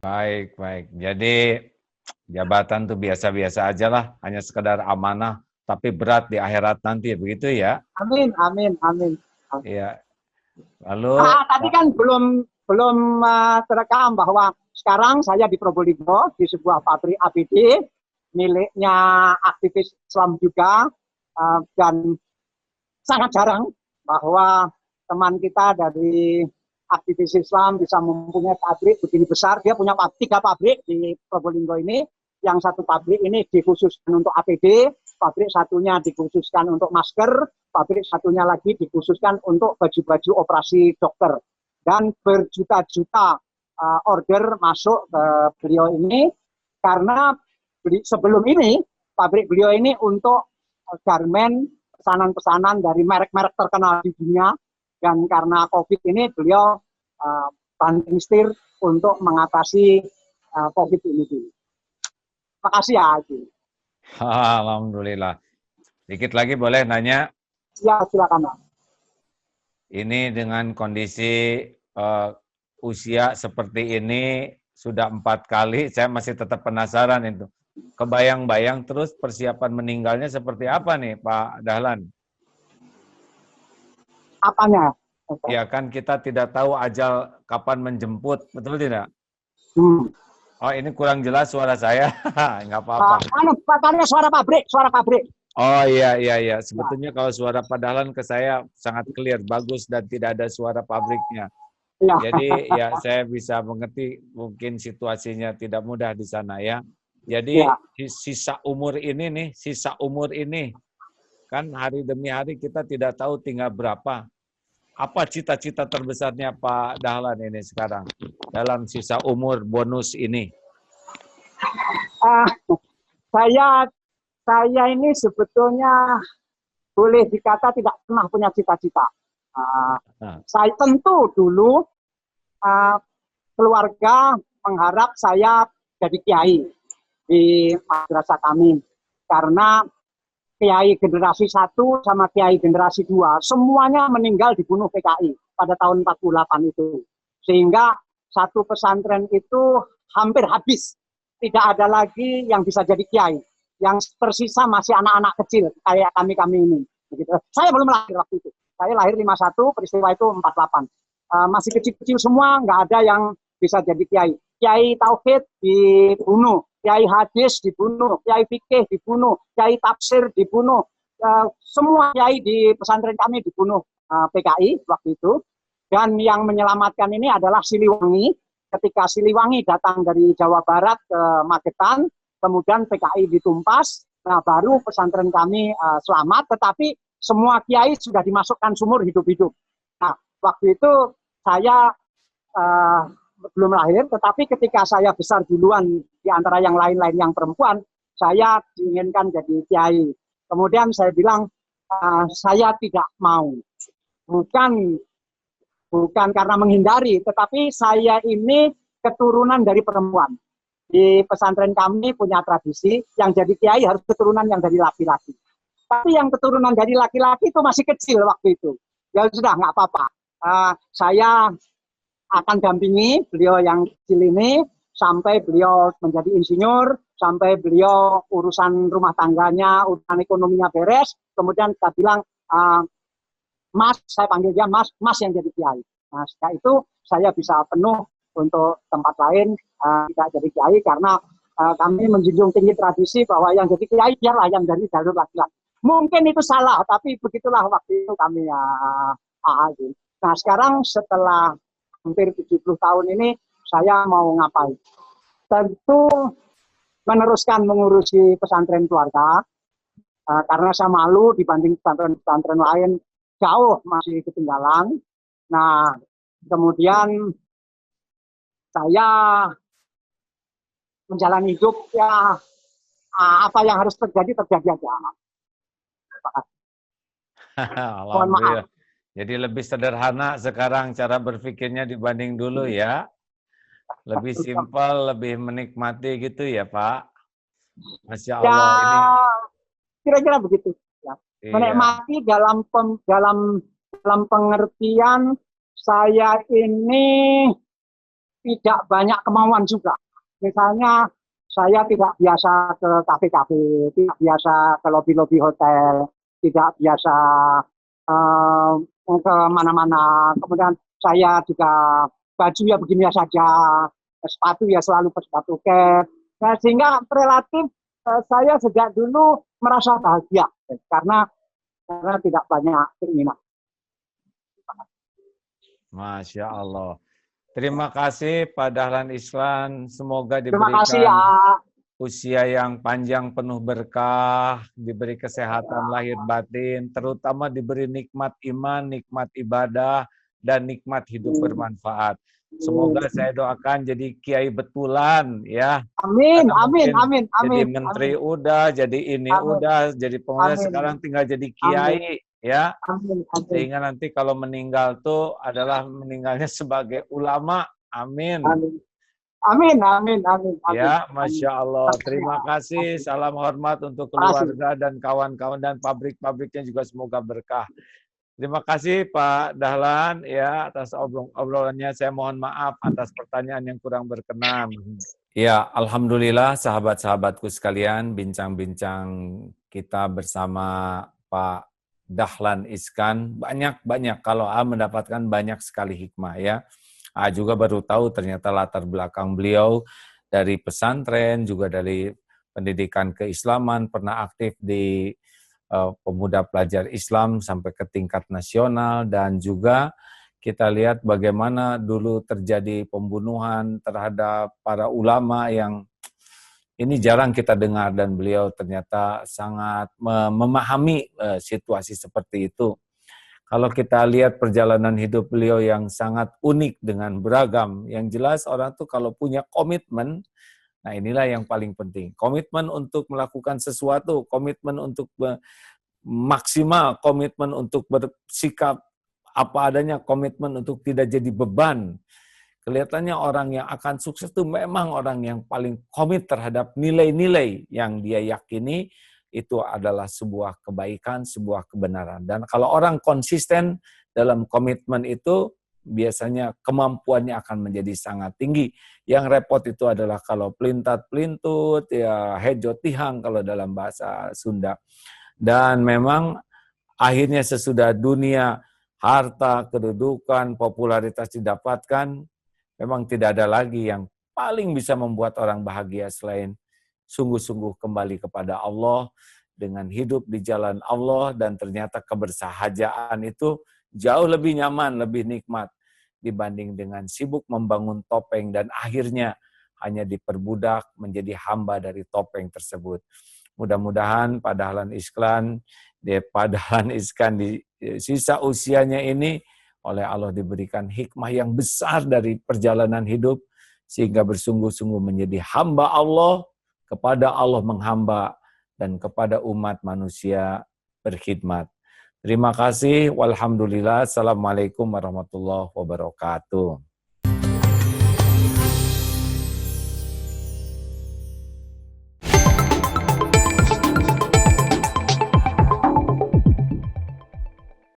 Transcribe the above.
Baik, baik. Jadi jabatan tuh biasa-biasa aja lah, hanya sekedar amanah, tapi berat di akhirat nanti, begitu ya? Amin, amin, amin. Iya. Lalu, Tadi kan belum terekam bahwa sekarang saya di Probolinggo di sebuah pabrik APD miliknya aktivis Islam juga, dan sangat jarang bahwa teman kita dari aktivis Islam bisa mempunyai pabrik begini besar. Dia punya 3 pabrik di Probolinggo ini. Yang satu pabrik ini dikhususkan untuk APD, pabrik satunya dikhususkan untuk masker, pabrik satunya lagi dikhususkan untuk baju-baju operasi dokter. Dan berjuta-juta order masuk ke beliau ini, karena sebelum ini pabrik beliau ini untuk garmen pesanan-pesanan dari merek-merek terkenal di dunia, dan karena COVID ini beliau banting setir untuk mengatasi COVID ini dulu. Makasih ya, Haji. alhamdulillah. Dikit lagi boleh nanya? Ya, silakan. Ini dengan kondisi usia seperti ini sudah 4 kali, saya masih tetap penasaran itu. Kebayang-bayang terus persiapan meninggalnya seperti apa nih, Pak Dahlan? Apanya? Ya kan kita tidak tahu ajal kapan menjemput, betul tidak? Oh, ini kurang jelas suara saya. Nggak apa-apa. Katanya suara pabrik. Oh iya. Sebetulnya kalau suara Pak Dahlan ke saya sangat clear, bagus dan tidak ada suara pabriknya. Ya. Jadi ya saya bisa mengerti mungkin situasinya tidak mudah di sana ya. Jadi sisa umur ini kan hari demi hari kita tidak tahu tinggal berapa. Apa cita-cita terbesarnya Pak Dahlan ini sekarang dalam sisa umur bonus ini? Saya ini sebetulnya boleh dikata tidak pernah punya cita-cita. Saya tentu dulu keluarga mengharap saya jadi kiai di madrasah kami, karena kiai generasi 1 sama kiai generasi 2 semuanya meninggal dibunuh PKI pada tahun 48 itu, sehingga satu pesantren itu hampir habis, tidak ada lagi yang bisa jadi kiai, yang tersisa masih anak-anak kecil kayak kami ini. Begitu. Saya belum lahir waktu itu, saya lahir 51, peristiwa itu 48. Masih kecil-kecil semua, nggak ada yang bisa jadi kiai. Kiai Tauhid dibunuh, kiai hadis dibunuh, kiai fikih dibunuh, kiai tafsir dibunuh, semua kiai di pesantren kami dibunuh PKI waktu itu. Dan yang menyelamatkan ini adalah Siliwangi. Ketika Siliwangi datang dari Jawa Barat ke Magetan, kemudian PKI ditumpas, nah baru pesantren kami selamat, tetapi semua kiai sudah dimasukkan sumur hidup-hidup. Nah, waktu itu saya belum lahir, tetapi ketika saya besar duluan di antara yang lain-lain yang perempuan, saya diinginkan jadi kiai. Kemudian saya bilang, saya tidak mau. Bukan karena menghindari, tetapi saya ini keturunan dari perempuan. Di pesantren kami punya tradisi, yang jadi kiai harus keturunan yang dari laki-laki. Tapi yang keturunan dari laki-laki itu masih kecil waktu itu. Ya sudah, nggak apa-apa. Saya akan dampingi beliau yang kecil ini sampai beliau menjadi insinyur, sampai beliau urusan rumah tangganya, urusan ekonominya beres. Kemudian kita bilang, Mas, saya panggil dia Mas yang jadi kiai. Nah, setelah itu saya bisa penuh untuk tempat lain tidak jadi kiai, karena kami menjunjung tinggi tradisi bahwa yang jadi kiai biarlah yang dari jalur laki-laki. Mungkin itu salah, tapi begitulah waktu itu kami Nah, sekarang setelah hampir 70 tahun ini, saya mau ngapain? Tentu meneruskan mengurusi pesantren keluarga, karena saya malu dibanding pesantren-pesantren lain, jauh masih ketinggalan. Nah, kemudian saya menjalani hidup ya, apa yang harus terjadi aja. Mohon maaf. Jadi lebih sederhana sekarang cara berpikirnya dibanding dulu ya. Lebih simpel, lebih menikmati gitu ya Pak. Masya Allah ya, ini. Kira-kira begitu. Ya. Iya. Menikmati dalam pengertian saya ini tidak banyak kemauan juga. Misalnya saya tidak biasa ke kafe-kafe, tidak biasa ke lobi-lobi hotel, tidak biasa ke mana-mana. Kemudian saya juga baju ya begini saja, sepatu ya selalu bersepatu cap. Nah, sehingga relatif saya sejak dulu merasa bahagia karena tidak banyak keinginan. Masya Allah. Terima kasih Pak Dahlan Iskan. Semoga Terima kasih diberikan ya. usia yang panjang penuh berkah, diberi kesehatan lahir batin, terutama diberi nikmat iman, nikmat ibadah, dan nikmat hidup bermanfaat. Semoga saya doakan jadi kiai betulan ya. Amin, Karena amin, mungkin amin, jadi amin, menteri amin, udah, jadi ini amin, udah, jadi pengusaha, amin, sekarang tinggal jadi amin, kiai ya. amin, amin, Sehingga nanti kalau meninggal tuh adalah meninggalnya sebagai ulama. Amin. amin, amin, amin, amin, amin, Ya, amin. Masya Allah. Terima kasih. Salam hormat untuk Terima kasih. keluarga dan kawan-kawan dan pabrik-pabriknya juga semoga berkah. Terima kasih Pak Dahlan ya atas obrolannya. Saya mohon maaf atas pertanyaan yang kurang berkenan. Ya, alhamdulillah sahabat-sahabatku sekalian, bincang-bincang kita bersama Pak Dahlan Iskan banyak kalau A mendapatkan banyak sekali hikmah ya. A juga baru tahu ternyata latar belakang beliau dari pesantren, juga dari pendidikan keislaman, pernah aktif di pemuda pelajar Islam sampai ke tingkat nasional, dan juga kita lihat bagaimana dulu terjadi pembunuhan terhadap para ulama yang ini jarang kita dengar, dan beliau ternyata sangat memahami situasi seperti itu. Kalau kita lihat perjalanan hidup beliau yang sangat unik dengan beragam, yang jelas orang tuh kalau punya komitmen, nah inilah yang paling penting. Komitmen untuk melakukan sesuatu, komitmen untuk maksimal, komitmen untuk bersikap apa adanya, komitmen untuk tidak jadi beban. Kelihatannya orang yang akan sukses itu memang orang yang paling komit terhadap nilai-nilai yang dia yakini itu adalah sebuah kebaikan, sebuah kebenaran. Dan kalau orang konsisten dalam komitmen itu, biasanya kemampuannya akan menjadi sangat tinggi. Yang repot itu adalah kalau pelintat-pelintut, ya hejotihang kalau dalam bahasa Sunda. Dan memang akhirnya sesudah dunia, harta, kedudukan, popularitas didapatkan, memang tidak ada lagi yang paling bisa membuat orang bahagia selain sungguh-sungguh kembali kepada Allah, dengan hidup di jalan Allah, dan ternyata kebersahajaan itu jauh lebih nyaman, lebih nikmat dibanding dengan sibuk membangun topeng dan akhirnya hanya diperbudak menjadi hamba dari topeng tersebut. Mudah-mudahan Pak Dahlan Iskan di sisa usianya ini oleh Allah diberikan hikmah yang besar dari perjalanan hidup, sehingga bersungguh-sungguh menjadi hamba Allah, kepada Allah menghamba, dan kepada umat manusia berkhidmat. Terima kasih. Walhamdulillah. Assalamualaikum warahmatullahi wabarakatuh.